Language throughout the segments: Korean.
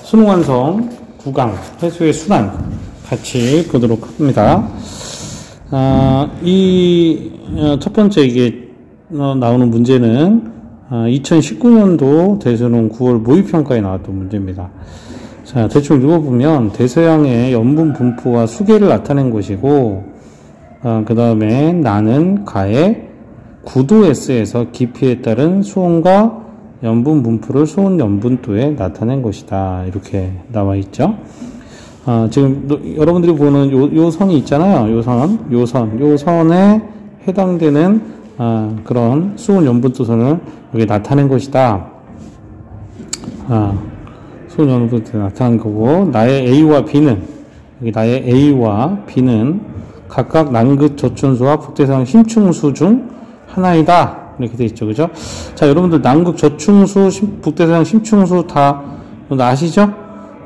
수능 완성 구강 해수의 순환 같이 보도록 합니다. 이 첫 번째 이게 나오는 문제는 2019년도 대수능 9월 모의평가에 나왔던 문제입니다. 자, 대충 읽어보면 대서양의 염분 분포와 수계를 나타낸 것이고, 그 다음에 나는 가의 구도 S에서 깊이에 따른 수온과 염분 분포를 수온 염분도에 나타낸 것이다. 이렇게 나와 있죠. 지금 여러분들이 보는 요 선이 있잖아요. 요 선에 해당되는 그런 수온 염분도 선을 여기 나타낸 것이다. 수온 염분도 나타난 거고, 나의 A와 B는, 여기 나의 A와 B는 각각 남극 저춘수와 북대서양 심층수 중 하나이다. 이렇게 돼 있죠. 그죠? 자, 여러분들 남극 저충수, 북대서양 심층수 다 아시죠?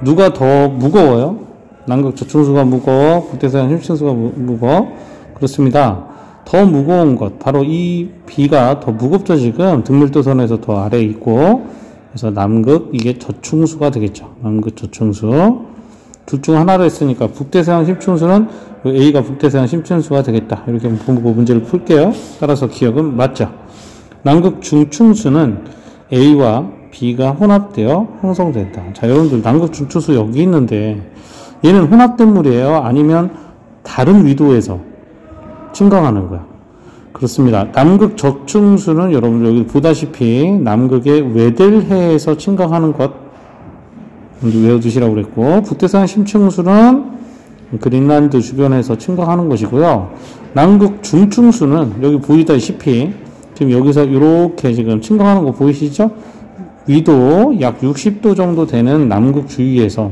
누가 더 무거워요? 남극 저충수가 무거워, 북대서양 심층수가 무거워? 그렇습니다. 더 무거운 것, 바로 이 B가 더 무겁죠. 지금 등밀도선에서 더 아래에 있고, 그래서 남극, 이게 저충수가 되겠죠. 남극 저충수. 둘 중 하나로 했으니까 북대서양 심층수는 A가 북대서양 심층수가 되겠다. 이렇게 보고 문제를 풀게요. 따라서 기억은 맞죠. 남극 중충수는 A와 B가 혼합되어 형성된다. 자, 여러분들 남극 중충수 여기 있는데 얘는 혼합된 물이에요? 아니면 다른 위도에서 증강하는 거야? 그렇습니다. 남극 저충수는 여러분들 여기 보다시피 남극의 외델해에서 증강하는 것 외워두시라고 그랬고, 북대서양 심층수는 그린란드 주변에서 증강하는 것이고요. 남극 중충수는 여기 보이다시피 지금 여기서 이렇게 지금 증강하는 거 보이시죠? 위도 약 60도 정도 되는 남극 주위에서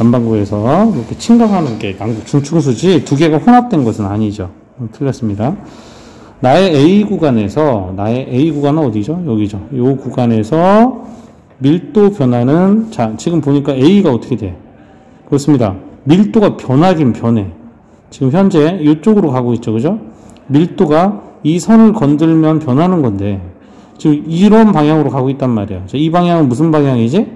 남반구에서 이렇게 증강하는 게 남극 중충수지 두 개가 혼합된 것은 아니죠. 틀렸습니다. 나의 A 구간은 어디죠? 여기죠. 이 구간에서 밀도 변화는, 자, 지금 보니까 A가 어떻게 돼? 그렇습니다. 밀도가 변하긴 변해. 지금 현재 이쪽으로 가고 있죠. 그죠? 밀도가 이 선을 건들면 변하는 건데, 지금 이런 방향으로 가고 있단 말이에요. 자, 이 방향은 무슨 방향이지?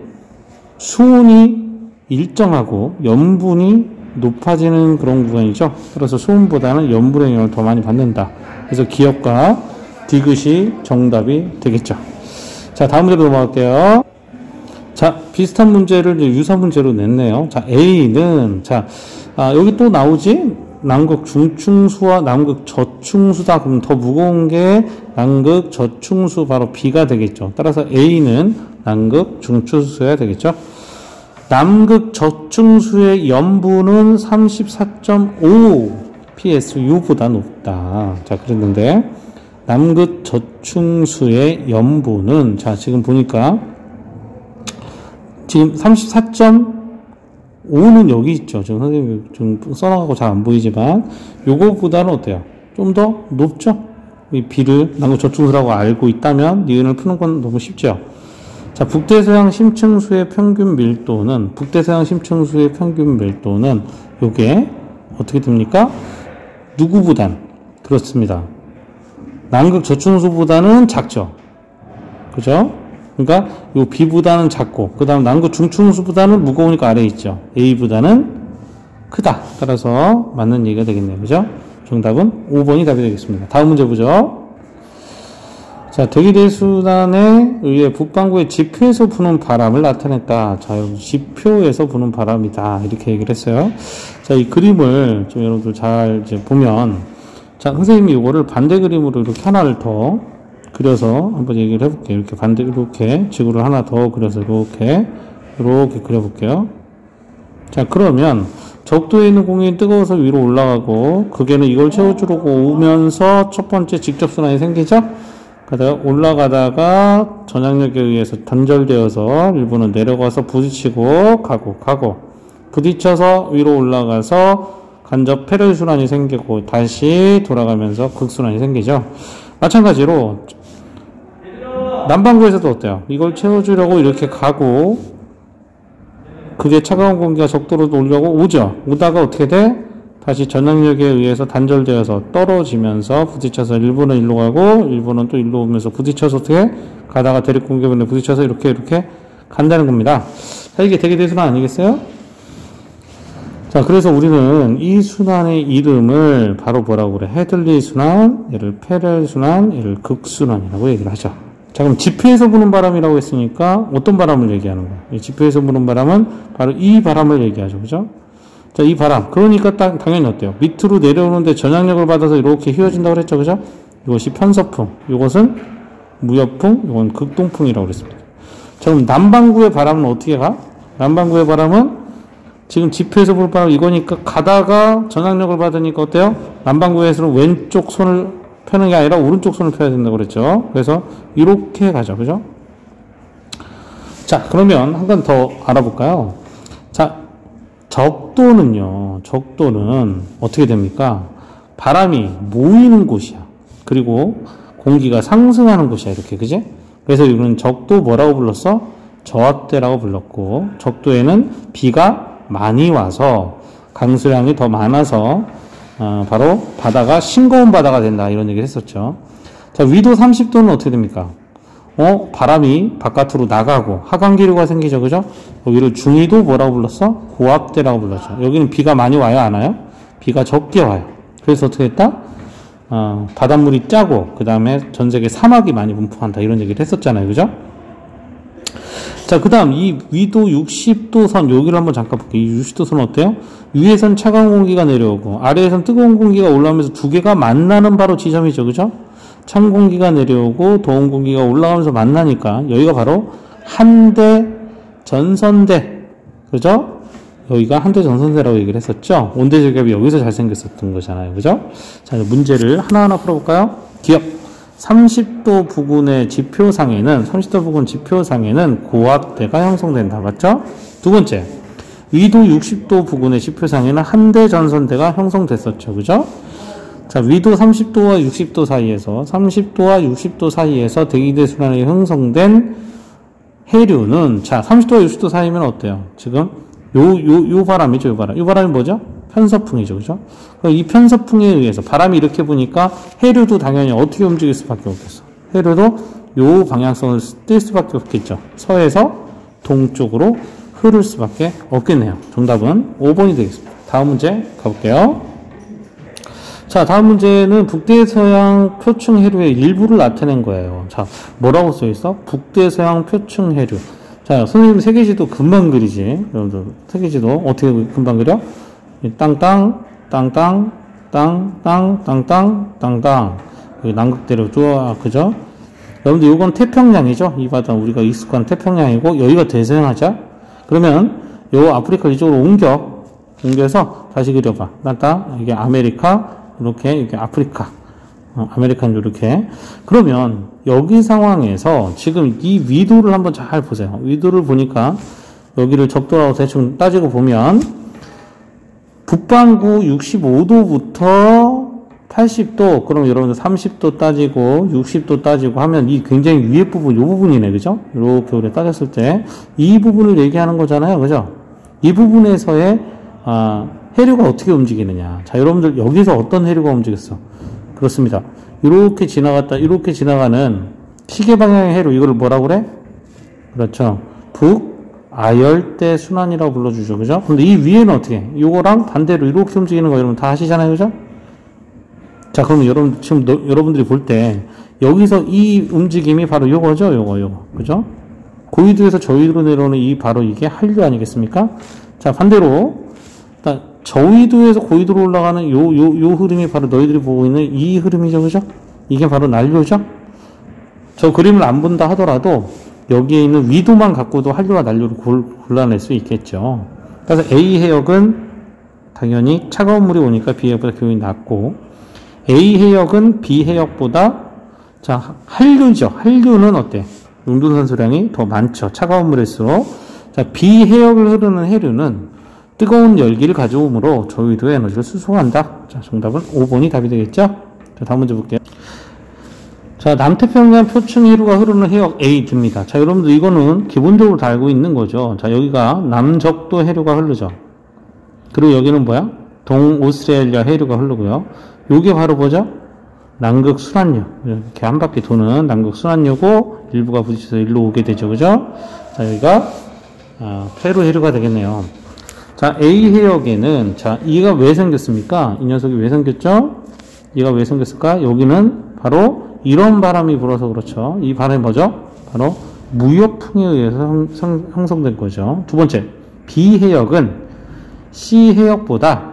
수온이 일정하고 염분이 높아지는 그런 구간이죠. 그래서 수온보다는 염분의 영향을 더 많이 받는다. 그래서 기억과 디귿이 정답이 되겠죠. 자, 다음 문제로 넘어갈게요. 자, 비슷한 문제를 이제 유사 문제로 냈네요. 자, A는, 자, 여기 또 나오지? 남극 중충수와 남극 저충수다. 그럼 더 무거운 게 남극 저충수 바로 B가 되겠죠. 따라서 A는 남극 중충수여야 되겠죠. 남극 저충수의 염분은 34.5 PSU보다 높다. 자, 그랬는데 남극 저충수의 염분은, 자, 지금 보니까 지금 34.5는 여기 있죠. 지금 선생님이 좀 써나가고 잘 안 보이지만 요거보다는 어때요? 좀 더 높죠? 이 B를 남극 저충수라고 알고 있다면 니은을 푸는 건 너무 쉽죠. 자, 북대서양 심층수의 평균 밀도는 요게 어떻게 됩니까? 누구보단? 그렇습니다. 남극 저충수보다는 작죠. 그죠? 그러니까 요 B보다는 작고, 그 다음 남극 중충수보다는 무거우니까 아래에 있죠. A보다는 크다. 따라서 맞는 얘기가 되겠네요. 그죠? 정답은 5번이 답이 되겠습니다. 다음 문제 보죠. 자, 대기대순환에 의해 북반구의 지표에서 부는 바람을 나타냈다. 자, 여러분, 지표에서 부는 바람이다. 이렇게 얘기를 했어요. 자, 이 그림을 좀 여러분들 잘 이제 보면, 자, 선생님이 이거를 반대 그림으로 이렇게 하나를 더 그려서 한번 얘기를 해볼게요. 이렇게 이렇게 지구를 하나 더 그려서 이렇게 그려볼게요. 자, 그러면 적도에 있는 공이 뜨거워서 위로 올라가고, 극에는 이걸 채워주려고 오면서 첫 번째 직접순환이 생기죠? 올라가다가 전향력에 의해서 단절되어서 일부는 내려가서 부딪히고 가고 부딪혀서 위로 올라가서 간접 패럴순환이 생기고 다시 돌아가면서 극순환이 생기죠. 마찬가지로 남반구에서도 어때요? 이걸 채워주려고 이렇게 가고 그게 차가운 공기가 적도로 오려고 오죠. 오다가 어떻게 돼? 다시 전향력에 의해서 단절되어서 떨어지면서 부딪혀서 일부는 일로 가고 일부는 또 일로 오면서 부딪혀서 어떻게 가다가 대립 공격에 부딪혀서 이렇게 간다는 겁니다. 자, 이게 되게 대순환 아니겠어요? 자, 그래서 우리는 이 순환의 이름을 바로 뭐라고 그래? 헤들리 순환, 얘를 페렐 순환, 얘를 극순환이라고 얘기를 하죠. 자, 그럼 지표에서 부는 바람이라고 했으니까 어떤 바람을 얘기하는 거야? 이 지표에서 부는 바람은 바로 이 바람을 얘기하죠. 그죠? 자, 이 바람. 그러니까 당연히 어때요? 밑으로 내려오는데 전향력을 받아서 이렇게 휘어진다고 그랬죠. 그죠? 이것이 편서풍, 이것은 무역풍, 이건 극동풍이라고 그랬습니다. 자, 그럼 남반구의 바람은 어떻게 가? 남반구의 바람은 지금 지표에서 볼 바람 이거니까 가다가 전향력을 받으니까 어때요? 남반구에서는 왼쪽 손을 펴는 게 아니라 오른쪽 손을 펴야 된다고 그랬죠. 그래서 이렇게 가죠. 그죠? 자, 그러면 한 번 더 알아볼까요? 자, 적도는요. 적도는 어떻게 됩니까? 바람이 모이는 곳이야. 그리고 공기가 상승하는 곳이야. 이렇게. 그지? 그래서 이거는 적도 뭐라고 불렀어? 저압대라고 불렀고, 적도에는 비가 많이 와서 강수량이 더 많아서 바로 바다가 싱거운 바다가 된다 이런 얘기를 했었죠. 자, 위도 30도는 어떻게 됩니까? 바람이 바깥으로 나가고 하강기류가 생기죠. 그죠? 여기를 중위도 뭐라고 불렀어? 고압대라고 불렀죠. 여기는 비가 많이 와요, 안 와요? 비가 적게 와요. 그래서 어떻게 했다? 바닷물이 짜고 그 다음에 전 세계 사막이 많이 분포한다 이런 얘기를 했었잖아요. 그죠? 자, 그 다음 이 위도 60도 선 여기를 한번 잠깐 볼게요. 이 60도 선 어때요? 위에선 차가운 공기가 내려오고 아래에선 뜨거운 공기가 올라오면서 두 개가 만나는 바로 지점이죠. 그죠? 찬 공기가 내려오고 더운 공기가 올라가면서 만나니까 여기가 바로 한대 전선대. 그죠? 여기가 한대 전선대라고 얘기를 했었죠. 온대절ገብ이 여기서 잘생겼었던 거잖아요. 그죠? 자, 문제를 하나하나 풀어볼까요? 기억. 30도 부근의 지표상에는 30도 부근 지표상에는 고압대가 형성된다. 맞죠? 두 번째, 위도 60도 부근의 지표상에는 한대 전선대가 형성됐었죠. 그죠? 자, 위도 30도와 60도 사이에서 30도와 60도 사이에서 대기대 순환이 형성된 해류는, 자, 30도와 60도 사이면 어때요? 지금 요 바람이죠. 요 바람. 요 바람이 뭐죠? 편서풍이죠. 그죠? 이 편서풍에 의해서 바람이 이렇게 부니까 해류도 당연히 어떻게 움직일 수밖에 없겠어. 해류도 요 방향성을 띨 수밖에 없겠죠. 서에서 동쪽으로 흐를 수밖에 없겠네요. 정답은 5번이 되겠습니다. 다음 문제 가볼게요. 자, 다음 문제는 북대서양 표층 해류의 일부를 나타낸 거예요. 자, 뭐라고 써있어? 북대서양 표층 해류. 자, 선생님 세계지도 금방 그리지. 여러분들 세계지도 어떻게 금방 그려? 땅땅, 땅땅, 땅땅, 땅땅, 땅땅. 여기 남극대로 쭉, 그죠? 여러분들 이건 태평양이죠? 이 바다 우리가 익숙한 태평양이고, 여기가 대서양하자. 그러면 요 아프리카 이쪽으로 옮겨서 다시 그려봐. 땅땅, 이게 아메리카, 이렇게 아프리카. 아메리칸 이렇게. 그러면 여기 상황에서 지금 이 위도를 한번 잘 보세요. 위도를 보니까 여기를 적도라고 대충 따지고 보면 북반구 65도부터 80도, 그럼 여러분들 30도 따지고 60도 따지고 하면 이 굉장히 위에 부분, 요 부분이네. 그죠? 이렇게 우리가 따졌을 때 이 부분을 얘기하는 거잖아요. 그죠? 이 부분에서의 해류가 어떻게 움직이느냐. 자, 여러분들 여기서 어떤 해류가 움직였어? 그렇습니다. 이렇게 지나갔다 이렇게 지나가는 시계 방향의 해류, 이걸 뭐라고 그래? 그렇죠. 북아열대 순환이라고 불러주죠. 그죠? 근데 이 위에는 어떻게? 이거랑 반대로 이렇게 움직이는 거 여러분 다 아시잖아요. 그죠? 자, 그러면 여러분, 지금 여러분들이 볼 때 여기서 이 움직임이 바로 요거죠. 요거. 그죠? 고위도에서 저위도로 내려오는 이 바로 이게 한류 아니겠습니까? 자, 반대로 저위도에서 고위도로 올라가는 요 흐름이 바로 너희들이 보고 있는 이 흐름이죠. 그죠? 이게 바로 난류죠? 저 그림을 안 본다 하더라도 여기에 있는 위도만 갖고도 한류와 난류를 골라낼 수 있겠죠. 그래서 A 해역은 당연히 차가운 물이 오니까 B 해역보다 기온이 낮고, A 해역은 B 해역보다, 자, 한류죠. 한류는 어때? 용존산소량이 더 많죠. 차가운 물일수록. 자, B 해역을 흐르는 해류는 뜨거운 열기를 가져오므로 저위도의 에너지를 수송한다. 자, 정답은 5번이 답이 되겠죠? 자, 다음 문제 볼게요. 자, 남태평양 표층 해류가 흐르는 해역 A 듭니다. 자, 여러분들 이거는 기본적으로 다 알고 있는 거죠. 자, 여기가 남적도 해류가 흐르죠. 그리고 여기는 뭐야? 동오스트레일리아 해류가 흐르고요. 요게 바로 뭐죠? 남극 순환류. 이렇게 한 바퀴 도는 남극 순환류고 일부가 부딪혀서 일로 오게 되죠. 그죠? 자, 여기가 페루 해류가 되겠네요. 자, A 해역에는 자, 이가 왜 생겼습니까? 이 녀석이 왜 생겼죠? 얘가 왜 생겼을까? 여기는 바로 이런 바람이 불어서 그렇죠. 이 바람이 뭐죠? 바로 무역풍에 의해서 형성된 거죠. 두 번째, B 해역은 C 해역보다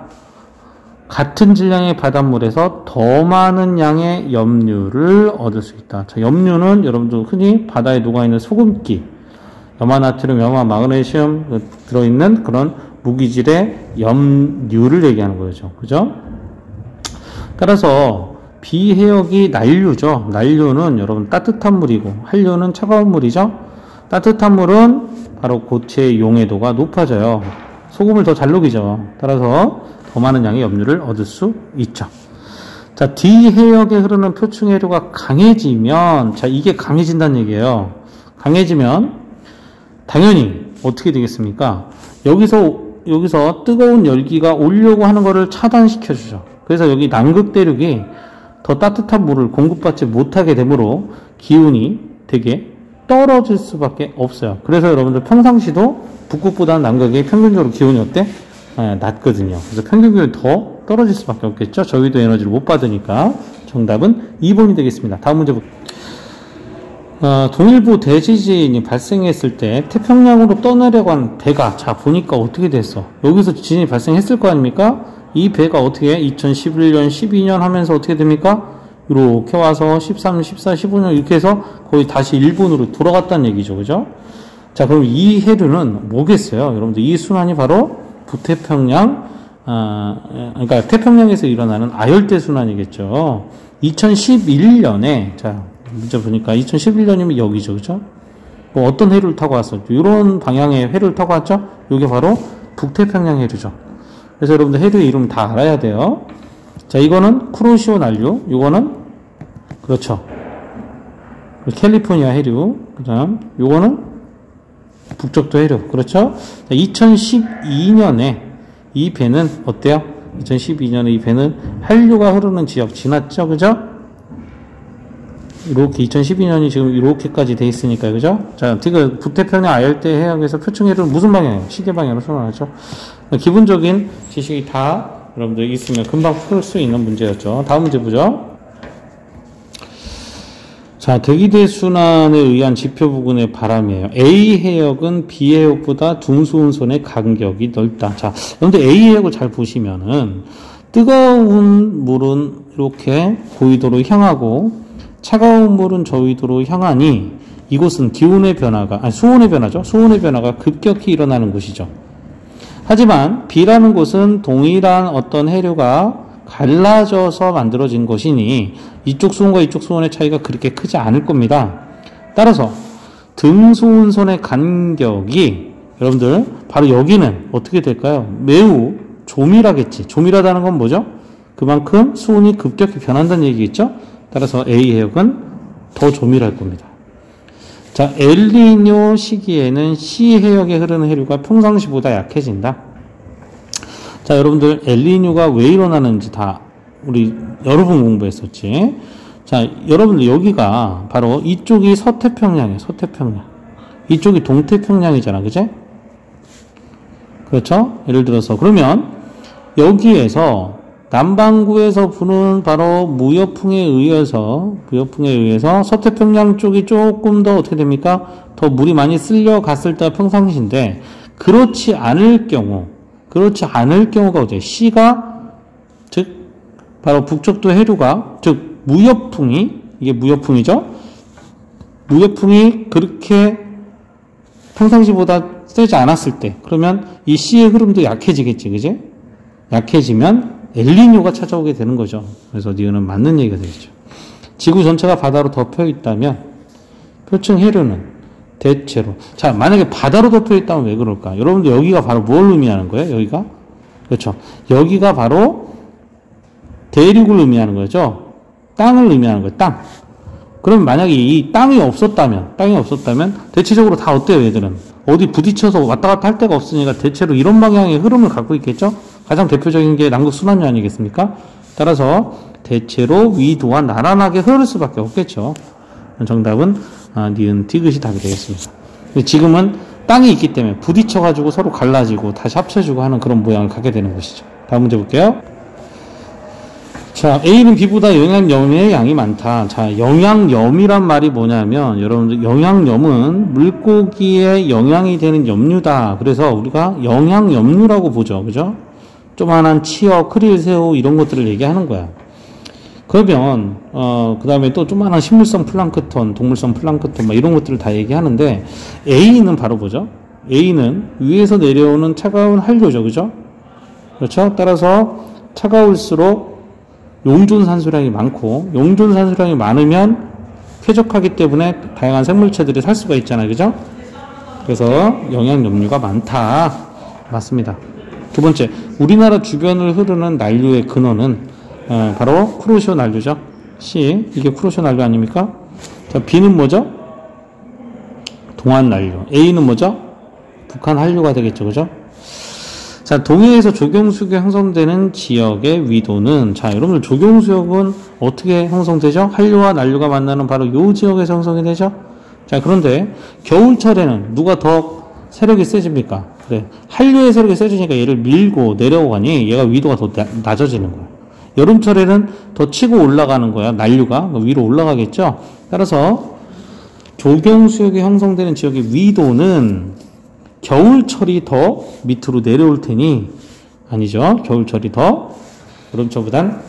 같은 질량의 바닷물에서 더 많은 양의 염류를 얻을 수 있다. 자, 염류는 여러분들 흔히 바다에 녹아있는 소금기, 염화나트륨, 염화마그네슘 들어있는 그런 무기질의 염류를 얘기하는 거죠. 그죠? 따라서 B 해역이 난류죠. 난류는 여러분 따뜻한 물이고 한류는 차가운 물이죠. 따뜻한 물은 바로 고체의 용해도가 높아져요. 소금을 더 잘 녹이죠. 따라서 더 많은 양의 염류를 얻을 수 있죠. 자, D 해역에 흐르는 표층해류가 강해지면, 자, 이게 강해진다는 얘기예요. 강해지면 당연히 어떻게 되겠습니까? 여기서 뜨거운 열기가 오려고 하는 것을 차단시켜 주죠. 그래서 여기 남극 대륙이 더 따뜻한 물을 공급받지 못하게 되므로 기온이 되게 떨어질 수밖에 없어요. 그래서 여러분들 평상시도 북극보다는 남극이 평균적으로 기온이 어때? 낮거든요. 그래서 평균 기온이 더 떨어질 수밖에 없겠죠. 저희도 에너지를 못 받으니까 정답은 2번이 되겠습니다. 다음 문제 볼게요. 동일부 대지진이 발생했을 때 태평양으로 떠나려고 한 배가 자 보니까 어떻게 됐어? 여기서 지진이 발생했을 거 아닙니까? 이 배가 어떻게 2011년, 12년 하면서 어떻게 됩니까? 이렇게 와서 13, 14, 15년 이렇게 해서 거의 다시 일본으로 돌아갔다는 얘기죠. 그죠? 자, 그럼 이 해류는 뭐겠어요? 여러분들 이 순환이 바로 북태평양, 그러니까 태평양에서 일어나는 아열대 순환이겠죠. 2011년에, 자, 문제 보니까 2011년이면 여기죠. 그죠? 뭐 어떤 해류를 타고 왔었죠? 이런 방향의 해류를 타고 왔죠? 이게 바로 북태평양 해류죠. 그래서 여러분들 해류의 이름 다 알아야 돼요. 자, 이거는 쿠로시오 난류, 이거는, 그렇죠. 캘리포니아 해류, 그 다음, 요거는 북적도 해류, 그렇죠? 자, 2012년에 이 배는 어때요? 2012년에 이 배는 한류가 흐르는 지역 지났죠? 그죠? 이렇게 2012년이 지금 이렇게까지 돼 있으니까요. 그죠? 자, 지금 북태평양 아열대 해역에서 표층해류는 무슨 방향이에요? 시계 방향으로 순환하죠. 기본적인 지식이 다 여러분들 있으면 금방 풀 수 있는 문제였죠. 다음 문제 보죠. 자, 대기대 순환에 의한 지표 부근의 바람이에요. A 해역은 B 해역보다 중수온선의 간격이 넓다. 자, 여러분들 A 해역을 잘 보시면은 뜨거운 물은 이렇게 고위도로 향하고 차가운 물은 저위도로 향하니 이곳은 기온의 변화가, 수온의 변화죠. 수온의 변화가 급격히 일어나는 곳이죠. 하지만 B라는 곳은 동일한 어떤 해류가 갈라져서 만들어진 것이니 이쪽 수온과 이쪽 수온의 차이가 그렇게 크지 않을 겁니다. 따라서 등수온선의 간격이 여러분들 바로 여기는 어떻게 될까요? 매우 조밀하겠지. 조밀하다는 건 뭐죠? 그만큼 수온이 급격히 변한다는 얘기겠죠? 따라서 A 해역은 더 조밀할 겁니다. 자, 엘니뇨 시기에는 C 해역에 흐르는 해류가 평상시보다 약해진다. 자, 여러분들 엘니뇨가 왜 일어나는지 다 우리 여러 번 공부했었지. 자, 여러분들 여기가 바로 이쪽이 서태평양이에요. 서태평양. 이쪽이 동태평양이잖아. 그제? 그렇죠? 예를 들어서 그러면 여기에서 남반구에서 부는 바로 무역풍에 의해서 서태평양 쪽이 조금 더 어떻게 됩니까? 더 물이 많이 쓸려갔을 때가 평상시인데 그렇지 않을 경우가 어때요? C가 즉 바로 북적도 해류가 즉 무역풍이 이게 무역풍이죠. 무역풍이 그렇게 평상시보다 세지 않았을 때 그러면 이 C의 흐름도 약해지겠지, 그지? 약해지면 엘니뇨가 찾아오게 되는 거죠. 그래서 니은은 맞는 얘기가 되겠죠. 지구 전체가 바다로 덮여 있다면 표층 해류는 대체로 자 만약에 바다로 덮여 있다면 왜 그럴까? 여러분들 여기가 바로 뭘 의미하는 거예요? 여기가 그렇죠. 여기가 바로 대륙을 의미하는 거죠. 땅을 의미하는 거예요. 땅. 그럼 만약에 이 땅이 없었다면 대체적으로 다 어때요? 얘들은 어디 부딪혀서 왔다 갔다 할 데가 없으니까 대체로 이런 방향의 흐름을 갖고 있겠죠. 가장 대표적인 게 남극 순환류 아니겠습니까? 따라서 대체로 위도와 나란하게 흐를 수밖에 없겠죠. 정답은 니은 디귿이 답이 되겠습니다. 지금은 땅이 있기 때문에 부딪혀가지고 서로 갈라지고 다시 합쳐지고 하는 그런 모양을 갖게 되는 것이죠. 다음 문제 볼게요. 자, A는 B보다 영양염의 양이 많다. 자, 영양염이란 말이 뭐냐면, 여러분들, 영양염은 물고기에 영양이 되는 염류다. 그래서 우리가 영양염류라고 보죠. 그죠? 조만한 치어, 크릴, 새우, 이런 것들을 얘기하는 거야. 그러면, 그 다음에 또 조만한 식물성 플랑크톤, 동물성 플랑크톤, 막 이런 것들을 다 얘기하는데, A는 바로 뭐죠? A는 위에서 내려오는 차가운 한료죠. 그죠? 그렇죠? 따라서 차가울수록 용존산소량이 많고, 용존산소량이 많으면 쾌적하기 때문에 다양한 생물체들이 살 수가 있잖아요. 그죠? 그래서 영양염류가 많다. 맞습니다. 두 번째, 우리나라 주변을 흐르는 난류의 근원은 바로 쿠로시오 난류죠. C, 이게 쿠로시오 난류 아닙니까? 자, B는 뭐죠? 동안 난류. A는 뭐죠? 북한 한류가 되겠죠. 그죠? 자, 동해에서 조경수역이 형성되는 지역의 위도는, 자, 여러분들 조경수역은 어떻게 형성되죠? 한류와 난류가 만나는 바로 이 지역에서 형성이 되죠? 자, 그런데 겨울철에는 누가 더 세력이 세집니까? 그래, 한류의 세력이 세지니까 얘를 밀고 내려오가니 얘가 위도가 더 낮아지는 거야. 여름철에는 더 치고 올라가는 거야. 난류가 위로 올라가겠죠? 따라서 조경수역이 형성되는 지역의 위도는 겨울철이 더 밑으로 내려올 테니, 아니죠. 겨울철이 더 여름철보단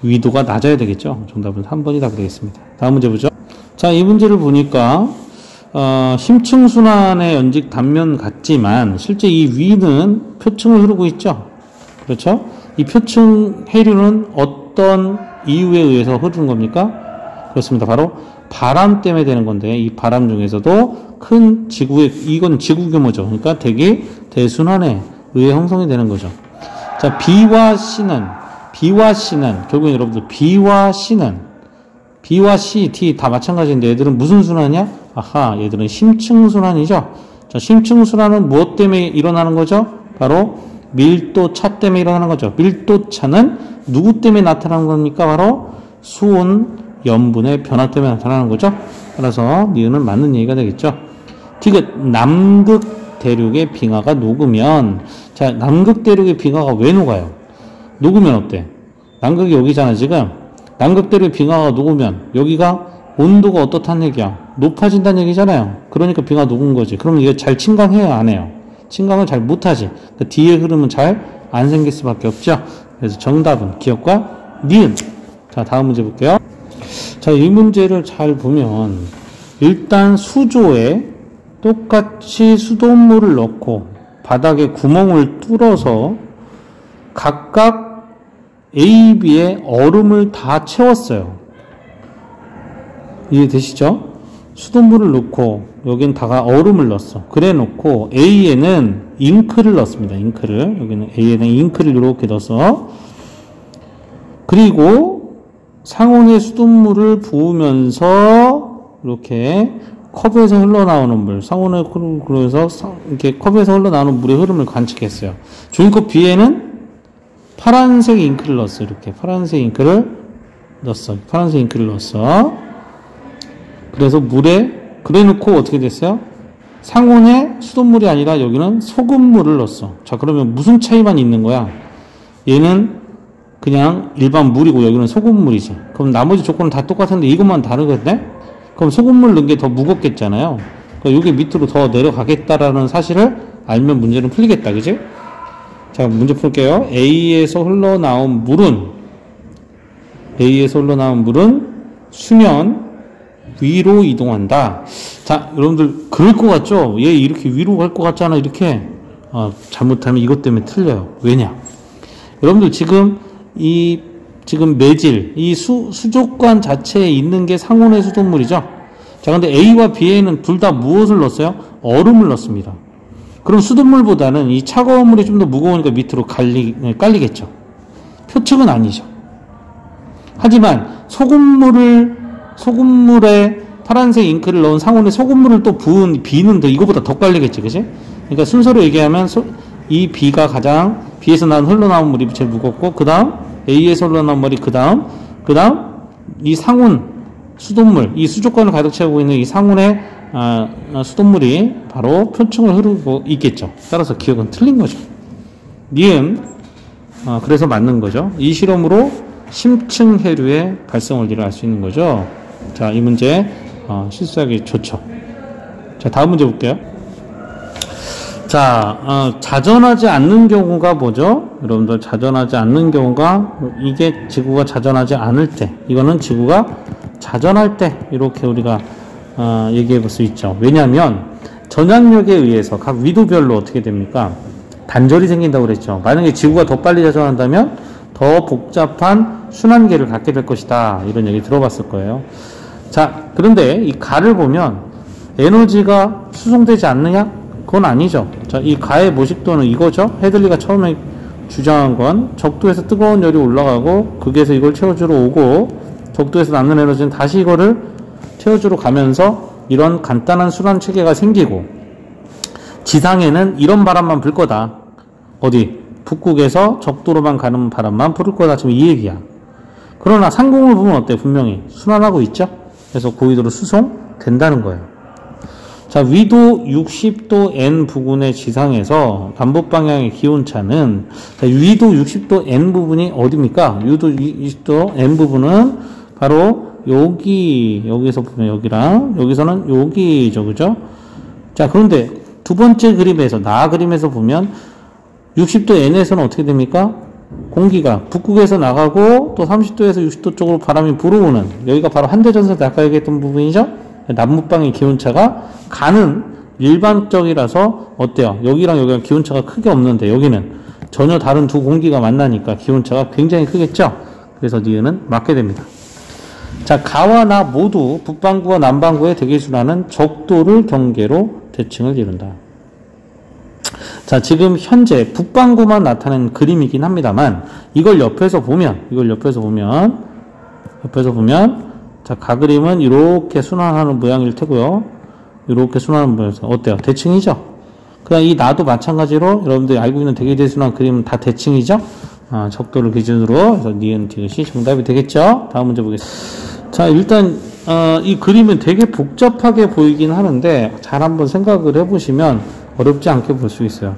위도가 낮아야 되겠죠. 정답은 3번이 답이 되겠습니다. 다음 문제 보죠. 자, 이 문제를 보니까 심층순환의 연직 단면 같지만 실제 이 위는 표층을 흐르고 있죠. 그렇죠? 이 표층 해류는 어떤 이유에 의해서 흐르는 겁니까? 그렇습니다. 바로 바람 때문에 되는 건데, 이 바람 중에서도 큰 지구의, 이건 지구 규모죠. 그러니까 대기 대순환에 의해 형성이 되는 거죠. 자, B와 C는 결국엔 여러분들 B와 C, D 다 마찬가지인데 얘들은 무슨 순환이야? 아하, 얘들은 심층순환이죠. 자, 심층순환은 무엇 때문에 일어나는 거죠? 바로 밀도차 때문에 일어나는 거죠. 밀도차는 누구 때문에 나타나는 겁니까? 바로 수온, 염분의 변화 때문에 나타나는 거죠. 따라서 니은은 맞는 얘기가 되겠죠. 디귿, 남극 대륙의 빙하가 녹으면, 자, 남극 대륙의 빙하가 왜 녹아요? 녹으면 어때? 남극이 여기잖아, 지금. 남극 대륙의 빙하가 녹으면 여기가 온도가 어떻다는 얘기야? 높아진다는 얘기잖아요. 그러니까 빙하 녹은 거지. 그러면 이거 잘 침강해요, 안 해요? 침강을 잘 못하지. 그러니까 뒤에 흐름은 잘 안 생길 수밖에 없죠. 그래서 정답은 기억과 니은. 자, 다음 문제 볼게요. 자, 이 문제를 잘 보면 일단 수조에 똑같이 수돗물을 넣고 바닥에 구멍을 뚫어서 각각 A, B에 얼음을 다 채웠어요. 이해되시죠? 수돗물을 넣고 여긴 다가 얼음을 넣었어. 그래 놓고 A에는 잉크를 넣습니다. 잉크를. 여기는 A에는 잉크를 이렇게 넣어서, 그리고 상온의 수돗물을 부으면서 이렇게 컵에서 흘러나오는 물, 상온에 그래서 이렇게 컵에서 흘러나오는 물의 흐름을 관측했어요. 종이컵 B에는 파란색 잉크를 넣었어. 이렇게 파란색 잉크를 넣었어. 파란색 잉크를 넣었어. 그래서 물에, 그래 놓고 어떻게 됐어요? 상온에 수돗물이 아니라 여기는 소금물을 넣었어. 자, 그러면 무슨 차이만 있는 거야? 얘는 그냥 일반 물이고 여기는 소금물이지. 그럼 나머지 조건은 다 똑같은데 이것만 다르거든? 그럼 소금물 넣은 게 더 무겁겠잖아요. 그러니까 여기 밑으로 더 내려가겠다라는 사실을 알면 문제는 풀리겠다. 그지? 자, 문제 풀게요. A에서 흘러나온 물은 수면 위로 이동한다. 자, 여러분들 그럴 것 같죠? 얘 이렇게 위로 갈 것 같잖아. 이렇게. 잘못하면 이것 때문에 틀려요. 왜냐? 여러분들 지금 매질, 이 수족관 자체에 있는 게 상온의 수돗물이죠. 자, 근데 A와 B에는 둘 다 무엇을 넣었어요? 얼음을 넣습니다. 그럼 수돗물보다는 이 차가운 물이 좀 더 무거우니까 밑으로 깔리겠죠. 표층은 아니죠. 하지만 소금물에 파란색 잉크를 넣은 상온에 소금물을 또 부은 B는 이거보다 더 깔리겠지, 그치? 그러니까 순서로 얘기하면 이 B가 가장, B에서 흘러나온 물이 제일 무겁고, 그 다음 A에서 흘러나온 물이 그 다음 이 상운 수돗물, 이 수조권을 가득 채우고 있는 이 상운의 수돗물이 바로 표층을 흐르고 있겠죠. 따라서 기억은 틀린 거죠. 니은 그래서 맞는 거죠. 이 실험으로 심층 해류의 발생 원리를 알 수 있는 거죠. 자, 이 문제 실수하기 좋죠. 자, 다음 문제 볼게요. 자, 자전하지 않는 경우가 뭐죠? 여러분들, 자전하지 않는 경우가, 이게 지구가 자전하지 않을 때, 이거는 지구가 자전할 때, 이렇게 우리가 얘기해 볼 수 있죠. 왜냐하면 전향력에 의해서 각 위도별로 어떻게 됩니까? 단절이 생긴다고 그랬죠. 만약에 지구가 더 빨리 자전한다면 더 복잡한 순환계를 갖게 될 것이다. 이런 얘기 들어봤을 거예요. 자, 그런데 이 가를 보면 에너지가 수송되지 않느냐? 그건 아니죠. 자, 이 가의 모식도는 이거죠. 헤들리가 처음에 주장한 건 적도에서 뜨거운 열이 올라가고 극에서 이걸 채워주러 오고 적도에서 남는 에너지는 다시 이거를 채워주러 가면서 이런 간단한 순환 체계가 생기고 지상에는 이런 바람만 불 거다. 어디? 북극에서 적도로만 가는 바람만 불을 거다. 지금 이 얘기야. 그러나 상공을 보면 어때? 분명히 순환하고 있죠? 그래서 고위도로 수송된다는 거예요. 자, 위도 60도 N 부근의 지상에서 남북 방향의 기온차는, 자, 위도 60도 N 부분이 어디입니까? 위도 60도 N 부분은 바로 여기서 보면 여기랑, 여기서는 여기죠, 그죠? 자, 그런데 두 번째 그림에서, 그림에서 보면 60도 N에서는 어떻게 됩니까? 공기가 북극에서 나가고 또 30도에서 60도 쪽으로 바람이 불어오는, 여기가 바로 한대전선에서 아까 얘기했던 부분이죠? 남북방의 기온차가 가는 일반적이라서 어때요? 여기랑 여기랑 기온차가 크게 없는데 여기는 전혀 다른 두 공기가 만나니까 기온차가 굉장히 크겠죠? 그래서 니은은 맞게 됩니다. 자, 가와 나 모두 북반구와 남반구의 대기순환은 적도를 경계로 대칭을 이룬다. 자, 지금 현재 북반구만 나타낸 그림이긴 합니다만 이걸 옆에서 보면 자, 가그림은 이렇게 순환하는 모양일 테고요. 이렇게 순환하는 모양에서 어때요? 대칭이죠? 그냥 이 나도 마찬가지로 여러분들이 알고 있는 대기대순환 그림은 다 대칭이죠? 적도를 기준으로 해서 니은 디귿이 정답이 되겠죠? 다음 문제 보겠습니다. 자, 일단 이 그림은 되게 복잡하게 보이긴 하는데 잘 한번 생각을 해보시면 어렵지 않게 볼 수 있어요.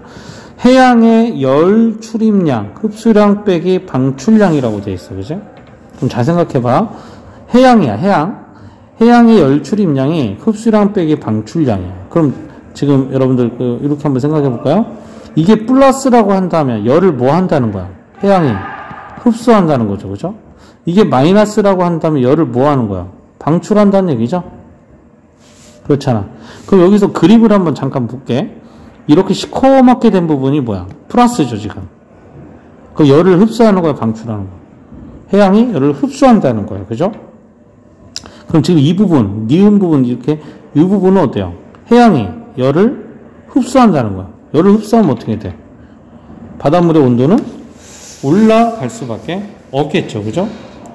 해양의 열 출입량, 흡수량 빼기 방출량이라고 되어 있어, 그죠? 좀 잘 생각해봐. 해양이야, 해양. 해양의 열 출입량이 흡수량 빼기 방출량이야. 그럼 지금 여러분들 이렇게 한번 생각해 볼까요? 이게 플러스라고 한다면 열을 뭐 한다는 거야? 해양이 흡수한다는 거죠, 그죠? 이게 마이너스라고 한다면 열을 뭐 하는 거야? 방출한다는 얘기죠? 그렇잖아. 그럼 여기서 그립을 한번 잠깐 볼게. 이렇게 시커멓게 된 부분이 뭐야? 플러스죠, 지금. 그 열을 흡수하는 거야, 방출하는 거야? 해양이 열을 흡수한다는 거예요, 그죠? 그럼 지금 이 부분, 니은 부분, 이렇게, 이 부분은 어때요? 해양이 열을 흡수한다는 거야. 열을 흡수하면 어떻게 돼? 바닷물의 온도는 올라갈 수밖에 없겠죠. 그죠?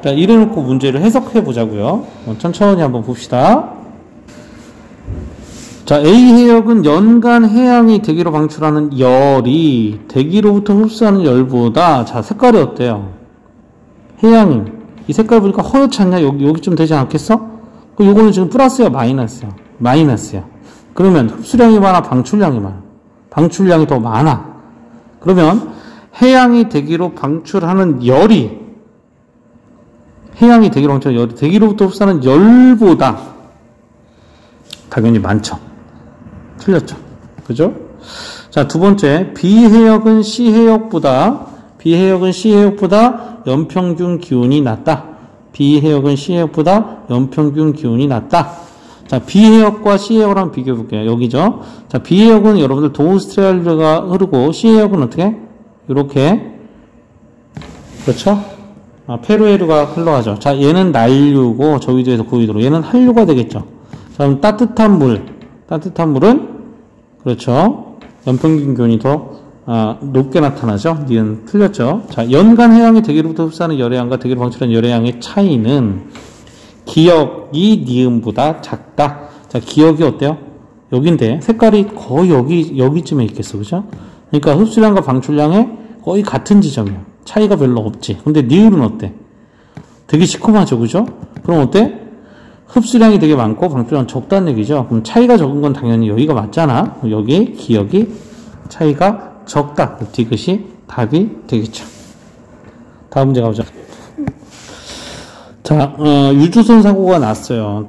자, 이래놓고 문제를 해석해 보자고요. 천천히 한번 봅시다. 자, A 해역은 연간 해양이 대기로 방출하는 열이 대기로부터 흡수하는 열보다, 자, 색깔이 어때요? 해양이. 이 색깔 보니까 허옇지 않냐? 여기쯤 되지 않겠어? 그럼 요거는 지금 플러스야, 마이너스야? 마이너스야. 그러면 흡수량이 많아, 방출량이 많아? 방출량이 더 많아. 그러면 해양이 대기로 방출하는 열이, 해양이 대기로 방출하는 열이 대기로부터 흡수하는 열보다 당연히 많죠. 틀렸죠. 그죠? 자, 두 번째, B해역은 C해역보다 연평균 기온이 낮다. B해역은 C해역보다 연평균 기온이 낮다. 자, B해역과 C해역을 한번 비교해 볼게요. 여기죠. 자, B해역은 여러분들 동오스트레일리아가 흐르고 C해역은 어떻게? 이렇게. 그렇죠? 페루해류가 흘러가죠. 자, 얘는 난류고 저 위도에서 그 위도로 얘는 한류가 되겠죠. 자, 그럼 따뜻한 물은 그렇죠. 연평균 기온이 더 높게 나타나죠. 니은 틀렸죠. 자, 연간 해양이 대기로부터 흡수하는 열해양과 대기로 방출하는 열해양의 차이는 기역이 니은보다 작다. 자, 기역이 어때요? 여긴데 색깔이 거의 여기쯤에 있겠어, 그죠? 그러니까 흡수량과 방출량의 거의 같은 지점이야. 차이가 별로 없지. 근데 니을은 어때? 되게 시커멓죠, 그죠? 그럼 어때? 흡수량이 되게 많고 방출量적다는 얘기죠. 그럼 차이가 적은 건 당연히 여기가 맞잖아. 여기 기억이 차이가 적다. 디귿이 답이 되겠죠. 다음 문제 가보자. 자, 유조선 사고가 났어요.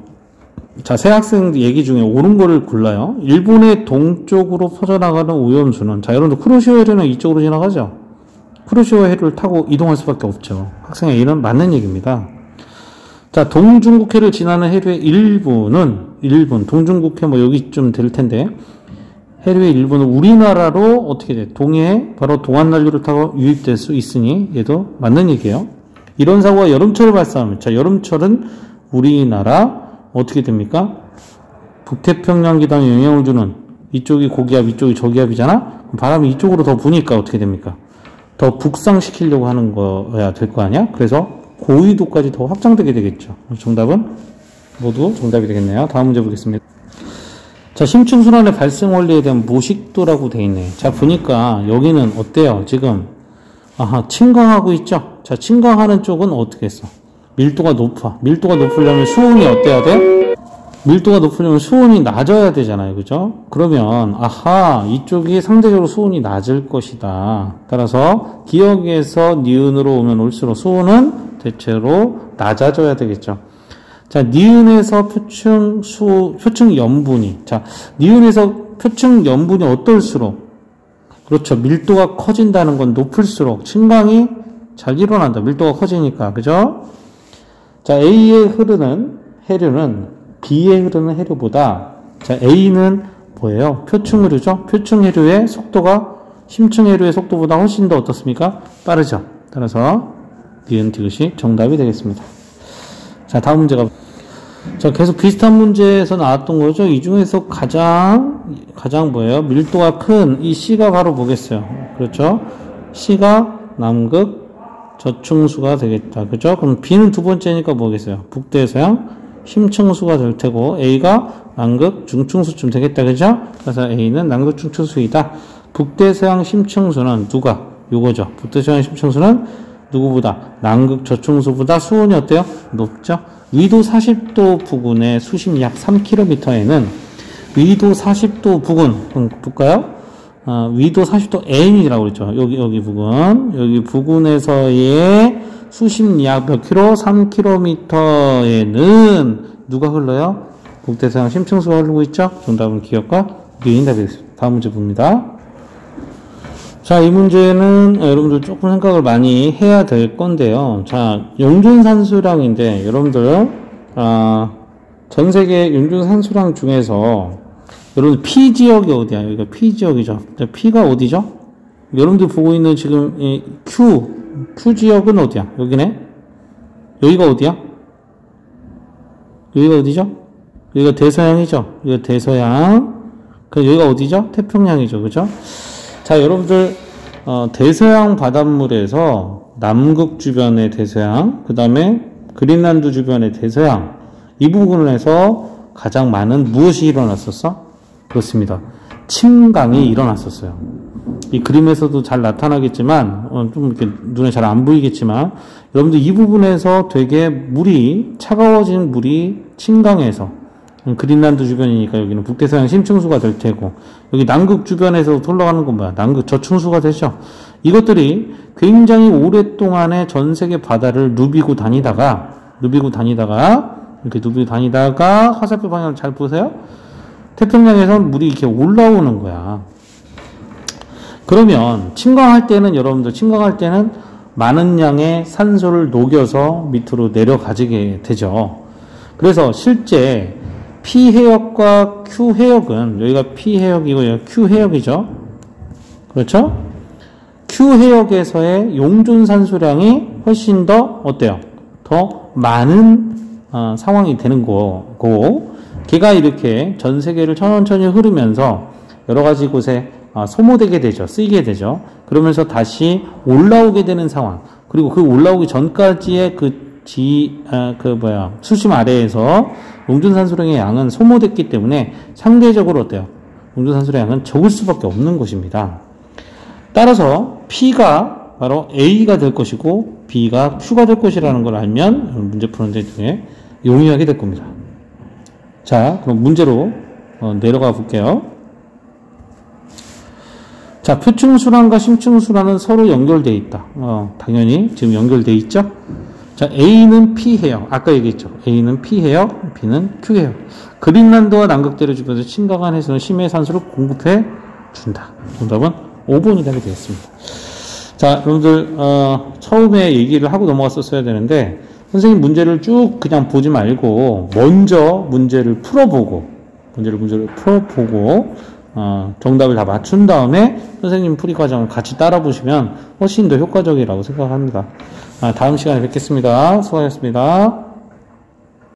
자, 새 학생 얘기 중에 옳은 거를 골라요. 일본의 동쪽으로 퍼져나가는 오염수는, 자, 여러분들 쿠로시오 해류는 이쪽으로 지나가죠? 쿠로시오 해류를 타고 이동할 수밖에 없죠. 학생 A는 맞는 얘기입니다. 자, 동중국해를 지나는 해류의 일부는, 동중국해 뭐 여기쯤 될 텐데, 해류의 일부는 우리나라로 어떻게 돼? 동해에 바로 동안난류를 타고 유입될 수 있으니, 얘도 맞는 얘기예요. 이런 사고가 여름철에 발생하면, 자, 여름철은 우리나라, 어떻게 됩니까? 북태평양 기단에 영향을 주는, 이쪽이 고기압, 이쪽이 저기압이잖아? 바람이 이쪽으로 더 부니까 어떻게 됩니까? 더 북상시키려고 하는 거야 될 거 아니야? 그래서 고위도까지 더 확장되게 되겠죠. 정답은 모두 정답이 되겠네요. 다음 문제 보겠습니다. 자, 심층순환의 발생 원리에 대한 모식도라고 돼 있네. 자, 보니까 여기는 어때요? 지금 침강하고 있죠? 자, 침강하는 쪽은 어떻게 했어? 밀도가 높아. 밀도가 높으려면 수온이 어때야 돼? 밀도가 높으려면 수온이 낮아야 되잖아요. 그죠? 그러면 이쪽이 상대적으로 수온이 낮을 것이다. 따라서 기역에서 니은으로 오면 올수록 수온은 대체로 낮아져야 되겠죠. 자, 니은에서 표층 염분이, 자, 니은에서 표층 염분이 어떨수록, 그렇죠. 밀도가 커진다는 건 높을수록 침강이 잘 일어난다. 밀도가 커지니까. 그죠? 자, A에 흐르는 해류는 B에 흐르는 해류보다, 자, A는 뭐예요? 표층 해류죠? 표층 해류의 속도가 심층 해류의 속도보다 훨씬 더 어떻습니까? 빠르죠. 따라서 니은 디귿이 정답이 되겠습니다. 자, 다음 문제가, 자, 계속 비슷한 문제에서 나왔던 거죠. 이 중에서 가장 뭐예요? 밀도가 큰 이 C가 바로 뭐겠어요? 그렇죠? C가 남극 저층수가 되겠다. 그죠? 그럼 B는 두 번째니까 뭐겠어요? 북대서양 심층수가 될 테고, A가 남극 중층수쯤 되겠다. 그죠? 그래서 A는 남극 중층수이다. 북대서양 심층수는 누가? 요거죠. 북대서양 심층수는 누구보다? 남극 저층수보다 수온이 어때요? 높죠? 위도 40도 부근의 수심 약 3km에는 위도 40도 부근, 볼까요? 위도 40도 N이라고 그랬죠. 여기 부근에서의 수심 약 몇 킬로? 3km에는 누가 흘러요? 북대서양 심층수가 흐르고 있죠? 정답은 기역과 니은이 답이 되겠습니다. 다음 문제 봅니다. 자, 이 문제는 여러분들 조금 생각을 많이 해야 될 건데요. 자, 용존산수량인데, 여러분들, 전 세계 용존산수량 중에서, 여러분들 P 지역이 어디야? 여기가 P 지역이죠. P가 어디죠? 여러분들 보고 있는 지금 이 Q 지역은 어디야? 여기네? 여기가 어디야? 여기가 어디죠? 여기가 대서양이죠? 여기가 대서양. 여기가 어디죠? 태평양이죠. 그죠? 자, 여러분들, 대서양 바닷물에서 남극 주변의 대서양, 그 다음에 그린란드 주변의 대서양, 이 부분에서 가장 많은 무엇이 일어났었어? 그렇습니다. 침강이 일어났었어요. 이 그림에서도 잘 나타나겠지만, 좀 이렇게 눈에 잘 안 보이겠지만, 여러분들 이 부분에서 되게 차가워진 물이 침강에서, 그린란드 주변이니까 여기는 북대서양 심층수가 될 테고, 여기 남극 주변에서 흘러가는 건 뭐야? 남극 저층수가 되죠. 이것들이 굉장히 오랫동안에 전 세계 바다를 누비고 다니다가 화살표 방향을 잘 보세요. 태평양에서 물이 이렇게 올라오는 거야. 그러면 침강할 때는 많은 양의 산소를 녹여서 밑으로 내려가지게 되죠. 그래서 실제 P해역과 Q해역은, 여기가 P해역이고 여기가 Q해역이죠. 그렇죠? Q해역에서의 용존산수량이 훨씬 더 어때요? 더 많은 상황이 되는 거고, 걔가 이렇게 전 세계를 천천히 흐르면서 여러 가지 곳에 소모되게 되죠. 쓰이게 되죠. 그러면서 다시 올라오게 되는 상황. 그리고 그 올라오기 전까지의 수심 아래에서 용존산수량의 양은 소모됐기 때문에 상대적으로 어때요? 용존산수량의 양은 적을 수밖에 없는 것입니다. 따라서 P가 바로 A가 될 것이고 B가 Q가 될 것이라는 걸 알면 문제 푸는 데 중에 용이하게 될 겁니다. 자, 그럼 문제로 내려가 볼게요. 자, 표층수란과 심층수란은 서로 연결되어 있다. 당연히 지금 연결되어 있죠? 자, A는 P해요. 아까 얘기했죠. A는 P해요. B는 Q해요. 그린란드와 남극대를 주변에서 심각한 해수는 심해 산소를 공급해 준다. 정답은 5번이 되겠습니다. 자, 여러분들 처음에 얘기를 하고 넘어갔었어야 되는데 선생님 문제를 쭉 그냥 보지 말고 먼저 문제를 풀어보고 정답을 다 맞춘 다음에 선생님 풀이 과정을 같이 따라 보시면 훨씬 더 효과적이라고 생각합니다. 다음 시간에 뵙겠습니다. 수고하셨습니다.